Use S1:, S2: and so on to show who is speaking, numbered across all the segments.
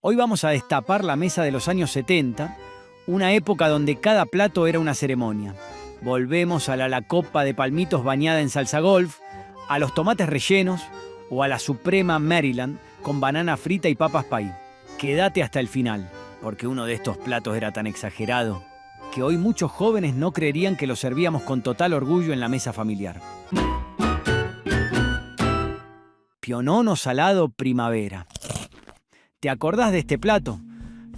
S1: Hoy vamos a destapar la mesa de los años 70, una época donde cada plato era una ceremonia. Volvemos a la copa de palmitos bañada en salsa golf, a los tomates rellenos o a la suprema Maryland con banana frita y papas pie. Quédate hasta el final, porque uno de estos platos era tan exagerado que hoy muchos jóvenes no creerían que lo servíamos con total orgullo en la mesa familiar. Pionono salado primavera. ¿Te acordás de este plato?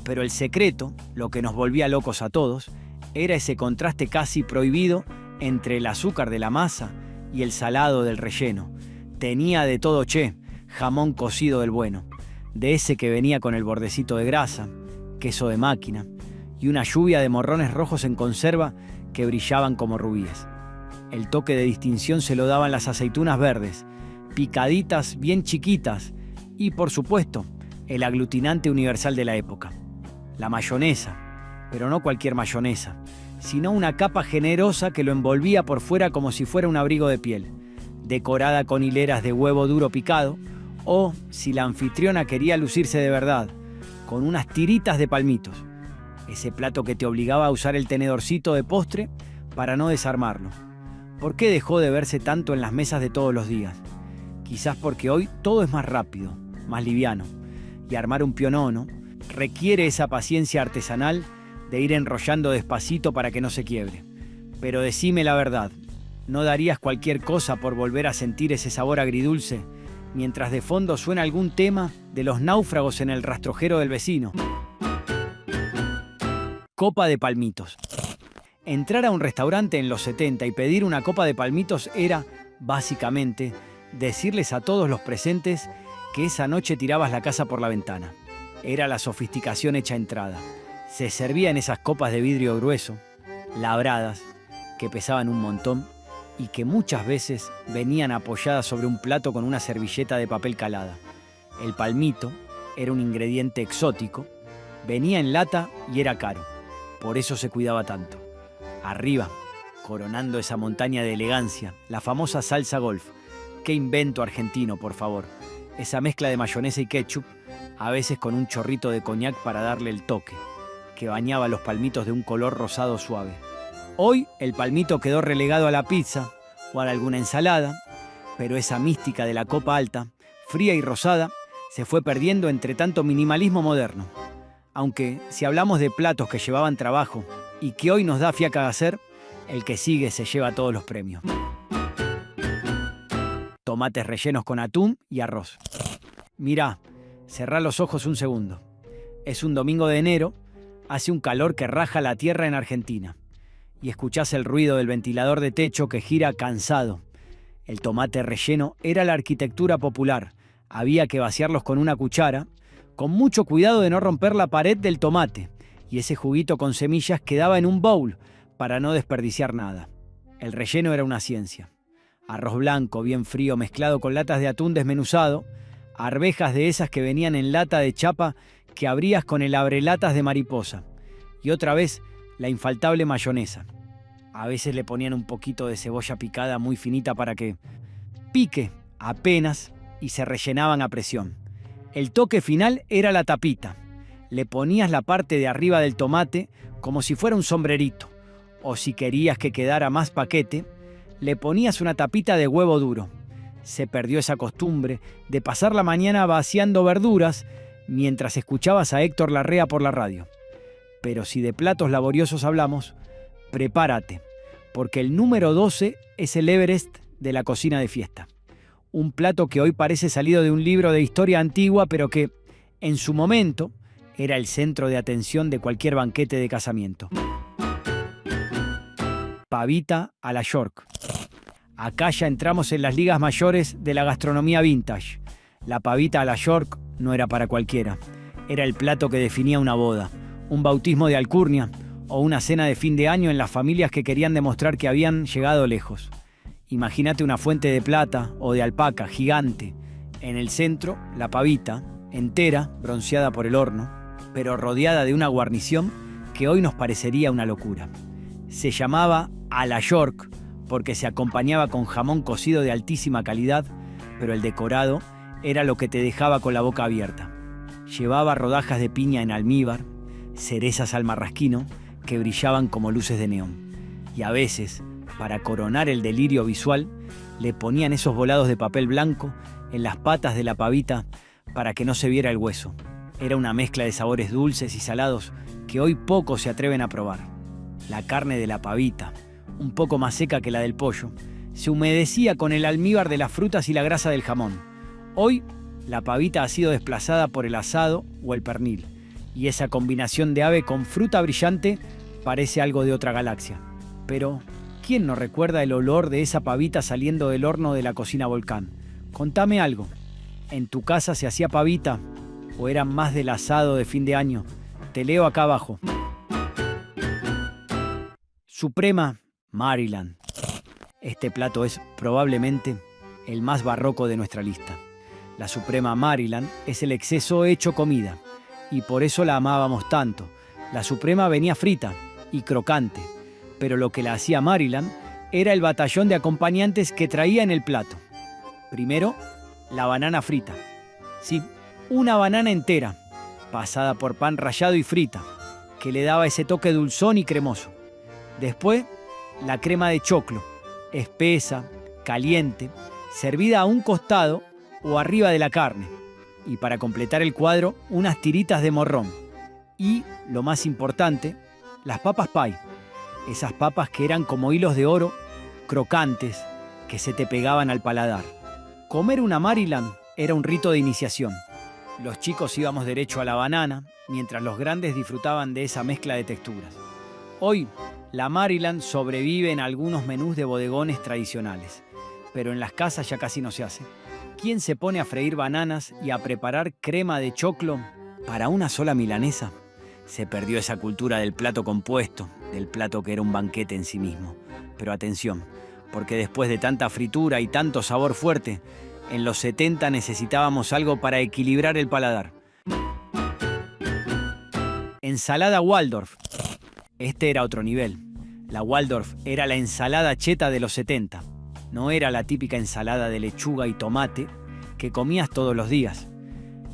S1: Pero el secreto, lo que nos volvía locos a todos, era ese contraste casi prohibido entre el azúcar de la masa y el salado del relleno. Tenía de todo, jamón cocido del bueno, de ese que venía con el bordecito de grasa, queso de máquina y una lluvia de morrones rojos en conserva que brillaban como rubíes. El toque de distinción se lo daban las aceitunas verdes, picaditas bien chiquitas, y por supuesto, el aglutinante universal de la época, la mayonesa, pero no cualquier mayonesa, sino una capa generosa que lo envolvía por fuera como si fuera un abrigo de piel, decorada con hileras de huevo duro picado, o, si la anfitriona quería lucirse de verdad, con unas tiritas de palmitos, ese plato que te obligaba a usar el tenedorcito de postre para no desarmarlo. ¿Por qué dejó de verse tanto en las mesas de todos los días? Quizás porque hoy todo es más rápido, más liviano, y armar un pionono requiere esa paciencia artesanal de ir enrollando despacito para que no se quiebre. Pero decime la verdad, ¿no darías cualquier cosa por volver a sentir ese sabor agridulce mientras de fondo suena algún tema de los náufragos en el rastrojero del vecino? Copa de palmitos. Entrar a un restaurante en los 70 y pedir una copa de palmitos era, básicamente, decirles a todos los presentes que esa noche tirabas la casa por la ventana. Era la sofisticación hecha entrada. Se servía en esas copas de vidrio grueso, labradas, que pesaban un montón y que muchas veces venían apoyadas sobre un plato con una servilleta de papel calada. El palmito era un ingrediente exótico, venía en lata y era caro. Por eso se cuidaba tanto. Arriba, coronando esa montaña de elegancia, la famosa salsa golf. ¡Qué invento argentino, por favor! Esa mezcla de mayonesa y ketchup, a veces con un chorrito de coñac para darle el toque, que bañaba los palmitos de un color rosado suave. Hoy el palmito quedó relegado a la pizza o a alguna ensalada, pero esa mística de la copa alta, fría y rosada, se fue perdiendo entre tanto minimalismo moderno. Aunque, si hablamos de platos que llevaban trabajo y que hoy nos da fiaca hacer, el que sigue se lleva todos los premios. Tomates rellenos con atún y arroz. Mirá, cerrá los ojos un segundo. Es un domingo de enero, hace un calor que raja la tierra en Argentina. Y escuchás el ruido del ventilador de techo que gira cansado. El tomate relleno era la arquitectura popular. Había que vaciarlos con una cuchara, con mucho cuidado de no romper la pared del tomate, y ese juguito con semillas quedaba en un bowl para no desperdiciar nada. El relleno era una ciencia. Arroz blanco bien frío mezclado con latas de atún desmenuzado, arvejas de esas que venían en lata de chapa que abrías con el abrelatas de mariposa, y otra vez la infaltable mayonesa. A veces le ponían un poquito de cebolla picada muy finita para que pique apenas y se rellenaban a presión. El toque final era la tapita. Le ponías la parte de arriba del tomate como si fuera un sombrerito, o si querías que quedara más paquete, le ponías una tapita de huevo duro. Se perdió esa costumbre de pasar la mañana vaciando verduras mientras escuchabas a Héctor Larrea por la radio. Pero si de platos laboriosos hablamos, prepárate, porque el número 12 es el Everest de la cocina de fiesta. Un plato que hoy parece salido de un libro de historia antigua, pero que, en su momento, era el centro de atención de cualquier banquete de casamiento. Pavita a la York. Acá ya entramos en las ligas mayores de la gastronomía vintage. La pavita a la York no era para cualquiera. Era el plato que definía una boda, un bautismo de alcurnia o una cena de fin de año en las familias que querían demostrar que habían llegado lejos. Imagínate una fuente de plata o de alpaca gigante. En el centro, la pavita, entera, bronceada por el horno, pero rodeada de una guarnición que hoy nos parecería una locura. Se llamaba a la York porque se acompañaba con jamón cocido de altísima calidad, pero el decorado era lo que te dejaba con la boca abierta. Llevaba rodajas de piña en almíbar, cerezas al marrasquino que brillaban como luces de neón. Y a veces, para coronar el delirio visual, le ponían esos volados de papel blanco en las patas de la pavita para que no se viera el hueso. Era una mezcla de sabores dulces y salados que hoy pocos se atreven a probar. La carne de la pavita, un poco más seca que la del pollo, se humedecía con el almíbar de las frutas y la grasa del jamón. Hoy, la pavita ha sido desplazada por el asado o el pernil, y esa combinación de ave con fruta brillante parece algo de otra galaxia. Pero, ¿quién no recuerda el olor de esa pavita saliendo del horno de la cocina Volcán? Contame algo. ¿En tu casa se hacía pavita o eran más del asado de fin de año? Te leo acá abajo. Suprema Maryland. Este plato es probablemente el más barroco de nuestra lista. La Suprema Maryland es el exceso hecho comida, y por eso la amábamos tanto. La Suprema venía frita y crocante, pero lo que la hacía Maryland era el batallón de acompañantes que traía en el plato. Primero, la banana frita. Sí, una banana entera, pasada por pan rallado y frita, que le daba ese toque dulzón y cremoso. Después, la crema de choclo, espesa, caliente, servida a un costado o arriba de la carne. Y para completar el cuadro, unas tiritas de morrón. Y, lo más importante, las papas pie. Esas papas que eran como hilos de oro, crocantes, que se te pegaban al paladar. Comer una Maryland era un rito de iniciación. Los chicos íbamos derecho a la banana, mientras los grandes disfrutaban de esa mezcla de texturas. Hoy, la Maryland sobrevive en algunos menús de bodegones tradicionales, pero en las casas ya casi no se hace. ¿Quién se pone a freír bananas y a preparar crema de choclo para una sola milanesa? Se perdió esa cultura del plato compuesto, del plato que era un banquete en sí mismo. Pero atención, porque después de tanta fritura y tanto sabor fuerte, en los 70 necesitábamos algo para equilibrar el paladar. Ensalada Waldorf. Este era otro nivel. La Waldorf era la ensalada cheta de los 70. No era la típica ensalada de lechuga y tomate que comías todos los días.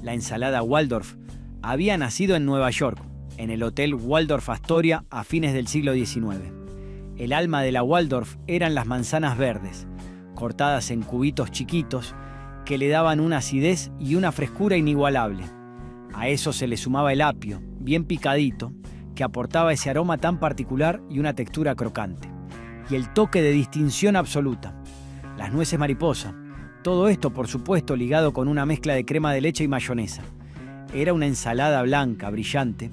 S1: La ensalada Waldorf había nacido en Nueva York, en el Hotel Waldorf Astoria a fines del siglo XIX. El alma de la Waldorf eran las manzanas verdes, cortadas en cubitos chiquitos que le daban una acidez y una frescura inigualable. A eso se le sumaba el apio, bien picadito, que aportaba ese aroma tan particular y una textura crocante. Y el toque de distinción absoluta. Las nueces mariposa. Todo esto, por supuesto, ligado con una mezcla de crema de leche y mayonesa. Era una ensalada blanca, brillante,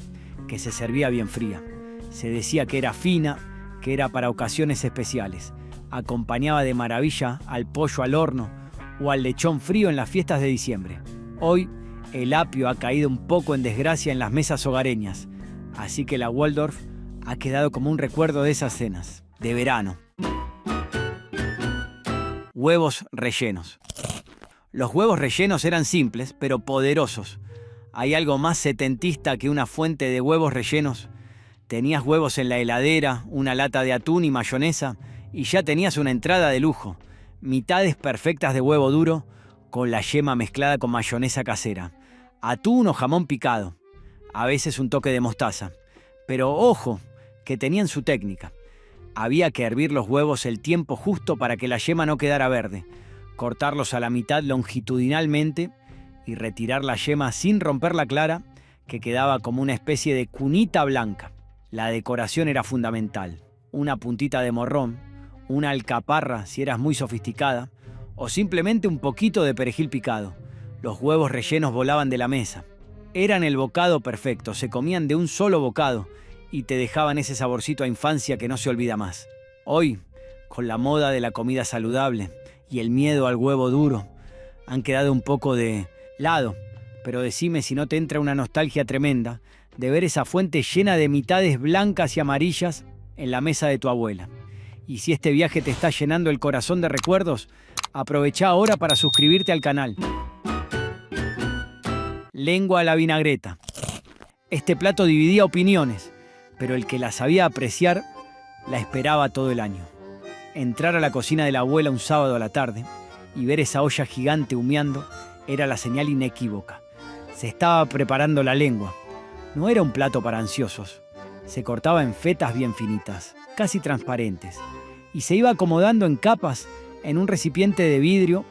S1: que se servía bien fría. Se decía que era fina, que era para ocasiones especiales. Acompañaba de maravilla al pollo al horno o al lechón frío en las fiestas de diciembre. Hoy, el apio ha caído un poco en desgracia en las mesas hogareñas, así que la Waldorf ha quedado como un recuerdo de esas cenas, de verano. Huevos rellenos. Los huevos rellenos eran simples, pero poderosos. ¿Hay algo más setentista que una fuente de huevos rellenos? Tenías huevos en la heladera, una lata de atún y mayonesa, y ya tenías una entrada de lujo. Mitades perfectas de huevo duro, con la yema mezclada con mayonesa casera. Atún o jamón picado. A veces un toque de mostaza. Pero ojo, que tenían su técnica. Había que hervir los huevos el tiempo justo para que la yema no quedara verde, cortarlos a la mitad longitudinalmente y retirar la yema sin romper la clara, que quedaba como una especie de cunita blanca. La decoración era fundamental. Una puntita de morrón, una alcaparra si eras muy sofisticada, o simplemente un poquito de perejil picado. Los huevos rellenos volaban de la mesa. Eran el bocado perfecto, se comían de un solo bocado y te dejaban ese saborcito a infancia que no se olvida más. Hoy, con la moda de la comida saludable y el miedo al huevo duro, han quedado un poco de lado, pero decime si no te entra una nostalgia tremenda de ver esa fuente llena de mitades blancas y amarillas en la mesa de tu abuela. Y si este viaje te está llenando el corazón de recuerdos, aprovecha ahora para suscribirte al canal. Lengua a la vinagreta. Este plato dividía opiniones, pero el que la sabía apreciar la esperaba todo el año. Entrar a la cocina de la abuela un sábado a la tarde y ver esa olla gigante humeando era la señal inequívoca. Se estaba preparando la lengua. No era un plato para ansiosos. Se cortaba en fetas bien finitas, casi transparentes, y se iba acomodando en capas en un recipiente de vidrio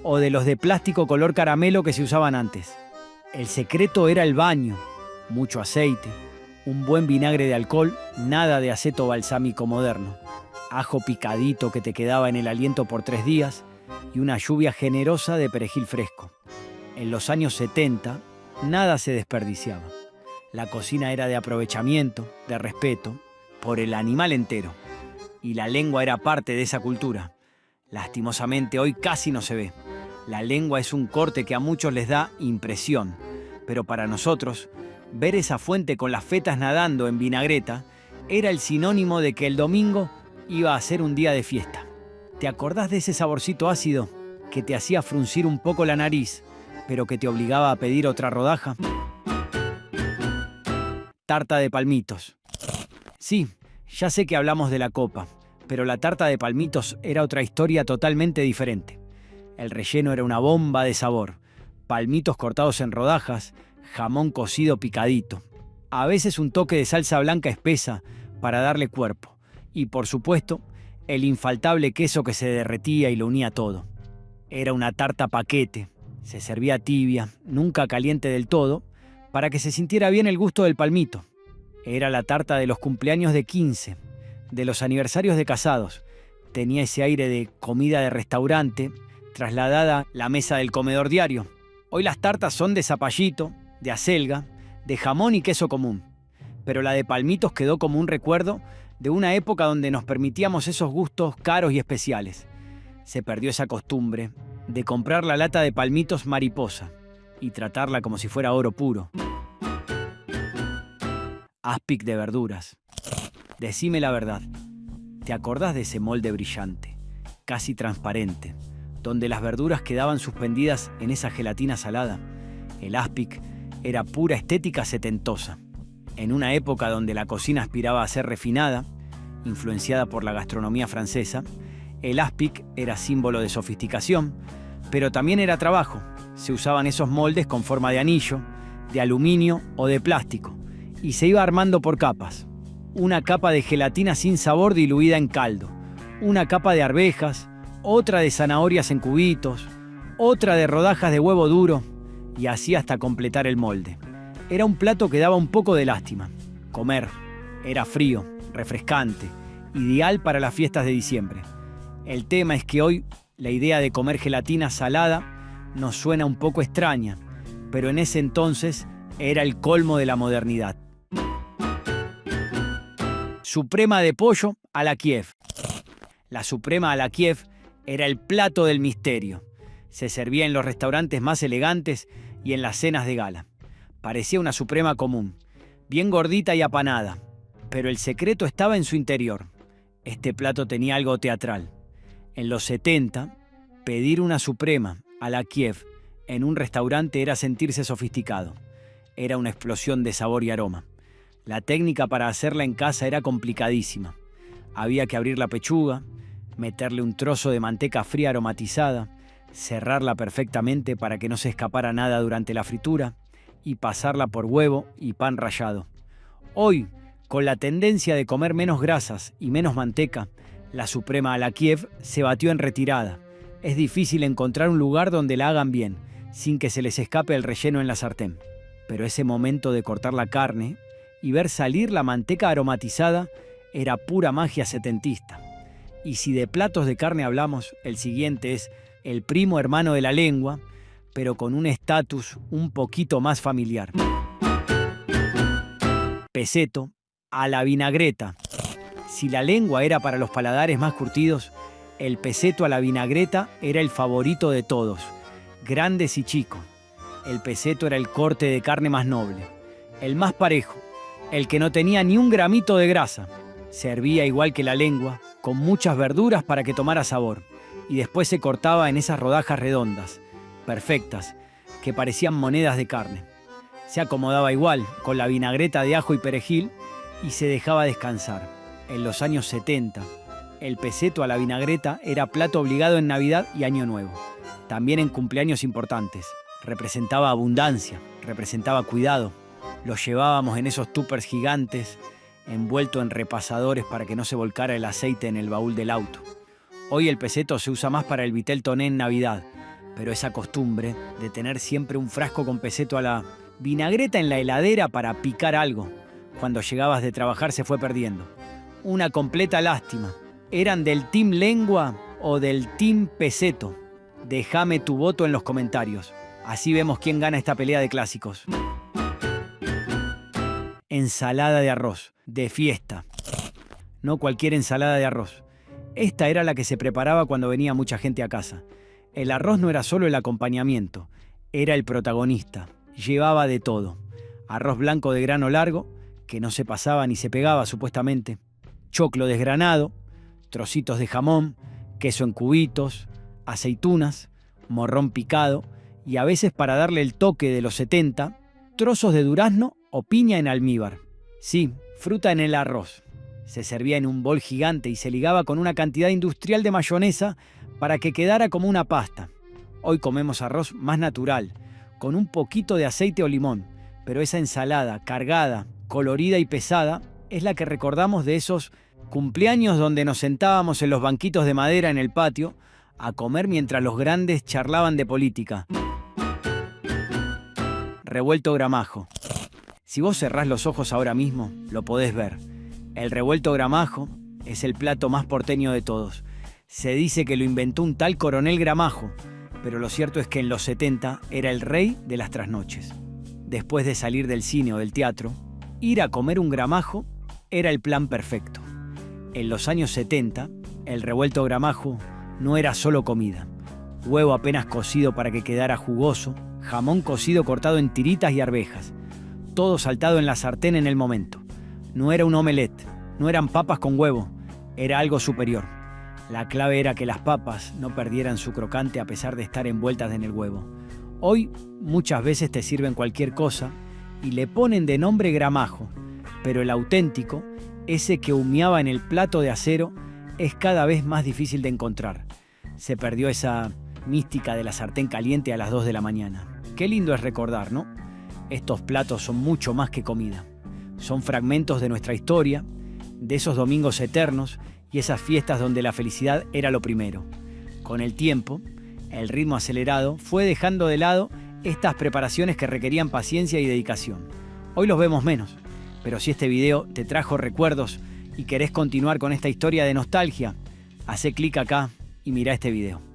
S1: o de los de plástico color caramelo que se usaban antes. El secreto era el baño, mucho aceite, un buen vinagre de alcohol, nada de aceto balsámico moderno, ajo picadito que te quedaba en el aliento por 3 días y una lluvia generosa de perejil fresco. En los años 70, nada se desperdiciaba. La cocina era de aprovechamiento, de respeto, por el animal entero. Y la lengua era parte de esa cultura. Lastimosamente hoy casi no se ve. La lengua es un corte que a muchos les da impresión, pero para nosotros, ver esa fuente con las fetas nadando en vinagreta era el sinónimo de que el domingo iba a ser un día de fiesta. ¿Te acordás de ese saborcito ácido que te hacía fruncir un poco la nariz, pero que te obligaba a pedir otra rodaja? Tarta de palmitos. Sí, ya sé que hablamos de la copa, pero la tarta de palmitos era otra historia totalmente diferente. El relleno era una bomba de sabor. Palmitos cortados en rodajas, jamón cocido picadito. A veces un toque de salsa blanca espesa para darle cuerpo. Y por supuesto, el infaltable queso que se derretía y lo unía todo. Era una tarta paquete. Se servía tibia, nunca caliente del todo, para que se sintiera bien el gusto del palmito. Era la tarta de los cumpleaños de 15, de los aniversarios de casados. Tenía ese aire de comida de restaurante, trasladada a la mesa del comedor diario. Hoy las tartas son de zapallito, de acelga, de jamón y queso común. Pero la de palmitos quedó como un recuerdo de una época donde nos permitíamos esos gustos caros y especiales. Se perdió esa costumbre de comprar la lata de palmitos mariposa y tratarla como si fuera oro puro. Aspic de verduras. Decime la verdad, ¿te acordás de ese molde brillante, casi transparente, donde las verduras quedaban suspendidas en esa gelatina salada? El aspic era pura estética setentosa. En una época donde la cocina aspiraba a ser refinada, influenciada por la gastronomía francesa, el aspic era símbolo de sofisticación, pero también era trabajo. Se usaban esos moldes con forma de anillo, de aluminio o de plástico, y se iba armando por capas. Una capa de gelatina sin sabor diluida en caldo, una capa de arvejas, otra de zanahorias en cubitos, otra de rodajas de huevo duro, y así hasta completar el molde. Era un plato que daba un poco de lástima. Comer era frío, refrescante, ideal para las fiestas de diciembre. El tema es que hoy la idea de comer gelatina salada nos suena un poco extraña, pero en ese entonces era el colmo de la modernidad. Suprema de pollo a la Kiev. La suprema a la Kiev era el plato del misterio. Se servía en los restaurantes más elegantes y en las cenas de gala. Parecía una suprema común, bien gordita y apanada, pero el secreto estaba en su interior. Este plato tenía algo teatral. En los 70, pedir una suprema a la Kiev en un restaurante era sentirse sofisticado. Era una explosión de sabor y aroma. La técnica para hacerla en casa era complicadísima. Había que abrir la pechuga, meterle un trozo de manteca fría aromatizada, cerrarla perfectamente para que no se escapara nada durante la fritura y pasarla por huevo y pan rallado. Hoy, con la tendencia de comer menos grasas y menos manteca, la suprema a la Kiev se batió en retirada. Es difícil encontrar un lugar donde la hagan bien, sin que se les escape el relleno en la sartén. Pero ese momento de cortar la carne y ver salir la manteca aromatizada era pura magia setentista. Y si de platos de carne hablamos, el siguiente es el primo hermano de la lengua, pero con un estatus un poquito más familiar. Peseto a la vinagreta. Si la lengua era para los paladares más curtidos, el peseto a la vinagreta era el favorito de todos, grandes y chicos. El peseto era el corte de carne más noble, el más parejo, el que no tenía ni un gramito de grasa. Servía igual que la lengua, con muchas verduras para que tomara sabor, y después se cortaba en esas rodajas redondas, perfectas, que parecían monedas de carne. Se acomodaba igual, con la vinagreta de ajo y perejil, y se dejaba descansar. En los años 70, el peseto a la vinagreta era plato obligado en Navidad y Año Nuevo, también en cumpleaños importantes. Representaba abundancia, representaba cuidado. Los llevábamos en esos tuppers gigantes, envuelto en repasadores para que no se volcara el aceite en el baúl del auto. Hoy el peseto se usa más para el vitel toné en Navidad, pero esa costumbre de tener siempre un frasco con peseto a la vinagreta en la heladera para picar algo, cuando llegabas de trabajar se fue perdiendo. Una completa lástima. ¿Eran del team lengua o del team peseto? Déjame tu voto en los comentarios. Así vemos quién gana esta pelea de clásicos. Ensalada de arroz, de fiesta. No cualquier ensalada de arroz. Esta era la que se preparaba cuando venía mucha gente a casa. El arroz no era solo el acompañamiento, era el protagonista. Llevaba de todo. Arroz blanco de grano largo, que no se pasaba ni se pegaba supuestamente. Choclo desgranado, trocitos de jamón, queso en cubitos, aceitunas, morrón picado y a veces para darle el toque de los 70, trozos de durazno o piña en almíbar. Sí, fruta en el arroz. Se servía en un bol gigante y se ligaba con una cantidad industrial de mayonesa para que quedara como una pasta. Hoy comemos arroz más natural, con un poquito de aceite o limón, pero esa ensalada cargada, colorida y pesada es la que recordamos de esos cumpleaños donde nos sentábamos en los banquitos de madera en el patio a comer mientras los grandes charlaban de política. Revuelto gramajo. Si vos cerrás los ojos ahora mismo, lo podés ver. El revuelto gramajo es el plato más porteño de todos. Se dice que lo inventó un tal Coronel Gramajo, pero lo cierto es que en los 70 era el rey de las trasnoches. Después de salir del cine o del teatro, ir a comer un gramajo era el plan perfecto. En los años 70, el revuelto gramajo no era solo comida. Huevo apenas cocido para que quedara jugoso, jamón cocido cortado en tiritas y arvejas. Todo saltado en la sartén en el momento. No era un omelette, no eran papas con huevo, era algo superior. La clave era que las papas no perdieran su crocante a pesar de estar envueltas en el huevo. Hoy muchas veces te sirven cualquier cosa y le ponen de nombre gramajo, pero el auténtico, ese que humeaba en el plato de acero, es cada vez más difícil de encontrar. Se perdió esa mística de la sartén caliente a las 2 de la mañana. Qué lindo es recordar, ¿no? Estos platos son mucho más que comida. Son fragmentos de nuestra historia, de esos domingos eternos y esas fiestas donde la felicidad era lo primero. Con el tiempo, el ritmo acelerado fue dejando de lado estas preparaciones que requerían paciencia y dedicación. Hoy los vemos menos, pero si este video te trajo recuerdos y querés continuar con esta historia de nostalgia, hacé clic acá y mirá este video.